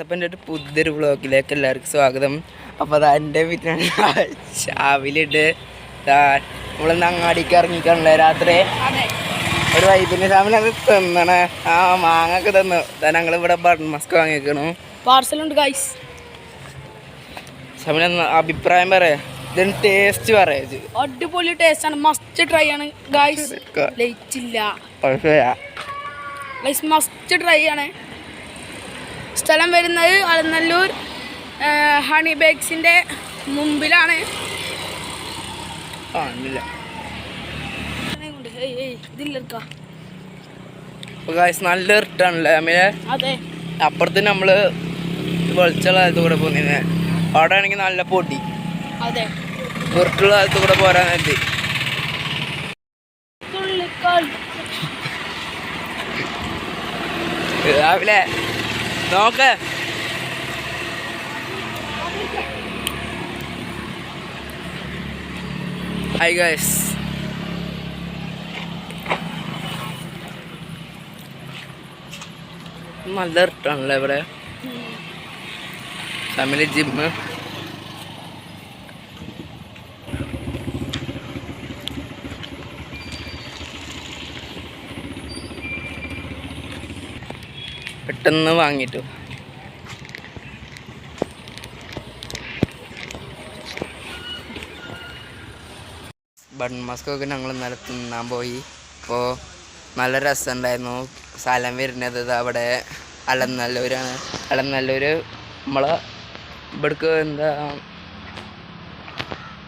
അപ്പം എൻ്റെ ഒരു പുതിയൊരു വ്ളോഗിലേക്ക് എല്ലാവർക്കും സ്വാഗതം. അപ്പോൾ അതാ എൻ്റെ വീട്ടിലാണ് രാവിലെ നമ്മളിന്ന് അങ്ങാടിക്ക് ഇറങ്ങിക്കാണല്ലേ രാത്രി ഒരു വൈബിൻ്റെ സാമിനത് തിന്നണേ. ആ മാങ്ങൊക്കെ തന്നു. ഞങ്ങളിവിടെ ബട്ടൺ മസ്ക് വാങ്ങിക്കണു. പാർസലുണ്ട് ഗൈസ്. സാമിന അഭിപ്രായം പറയാം, ഇതിന് ടേസ്റ്റ് പറയാ. അടിപൊളി ടേസ്റ്റ് ആണ്, മസ്റ്റ് ട്രൈ ആണ് ഗൈസ്. ലേറ്റ് ഇല്ല, ഗൈസ് മസ്റ്റ് ട്രൈ ആണ്. സ്ഥലം വരുന്നത് അലനല്ലൂർ ഹണി ബേക്സിൻ്റെ മുമ്പിലാണ്. നല്ല ഇട്ടാണല്ലേ അമ്മേ. അതെ, അപ്പുറത്ത് നമ്മള് വെളിച്ചുള്ള കാലത്ത് കൂടെ പോകുന്നേ, അവിടെ ആണെങ്കിൽ നല്ല പൊടി. അതെ, വെറുട്ടുള്ള കാലത്ത് കൂടെ പോരാൻ നേരത്തെ രാവിലെ നോക്ക. ഹായ് ഗൈസ്, നല്ല ഇട്ടാണല്ലേ ഇവിടെ. Family gym. പെട്ടെന്ന് വാങ്ങിട്ടു. ബട്ടൺ മസ്കൊക്കെ ഞങ്ങൾ ഇന്നലെ തിന്നാൻ പോയി. അപ്പോൾ നല്ല രസമുണ്ടായിരുന്നു. സ്ഥലം വരുന്നത് അവിടെ അലനല്ലൂരാണ്. അലനല്ലൂർ നമ്മളെ ഇവിടേക്ക് എന്താ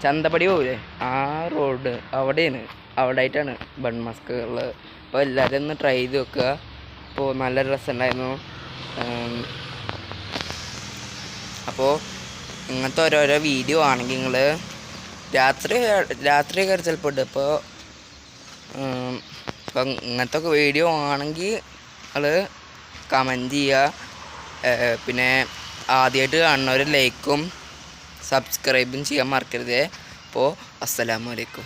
ചന്തപ്പടി പോവില്ലേ, ആ റോഡ് അവിടെയാണ്. അവിടെ ആയിട്ടാണ് ബട്ടൺ മസ്ക് ഉള്ളത്. അപ്പോൾ എല്ലാവരും ഒന്ന് ട്രൈ ചെയ്ത് വെക്കുക. അപ്പോൾ നല്ല രസമുണ്ടായിരുന്നു. അപ്പോൾ ഇങ്ങനത്തെ ഓരോരോ വീഡിയോ ആണെങ്കിൽ നിങ്ങൾ രാത്രിയൊക്കെ ചിലപ്പോൾ ഇട്ട്. അപ്പോൾ ഇങ്ങനത്തെ ഒക്കെ വീഡിയോ ആണെങ്കിൽ നിങ്ങൾ കമൻറ്റ് ചെയ്യുക. പിന്നെ ആദ്യമായിട്ട് കാണുന്നവർ ലൈക്കും സബ്സ്ക്രൈബും ചെയ്യാൻ മറക്കരുത്. അപ്പോൾ അസ്സലാമു അലൈക്കും.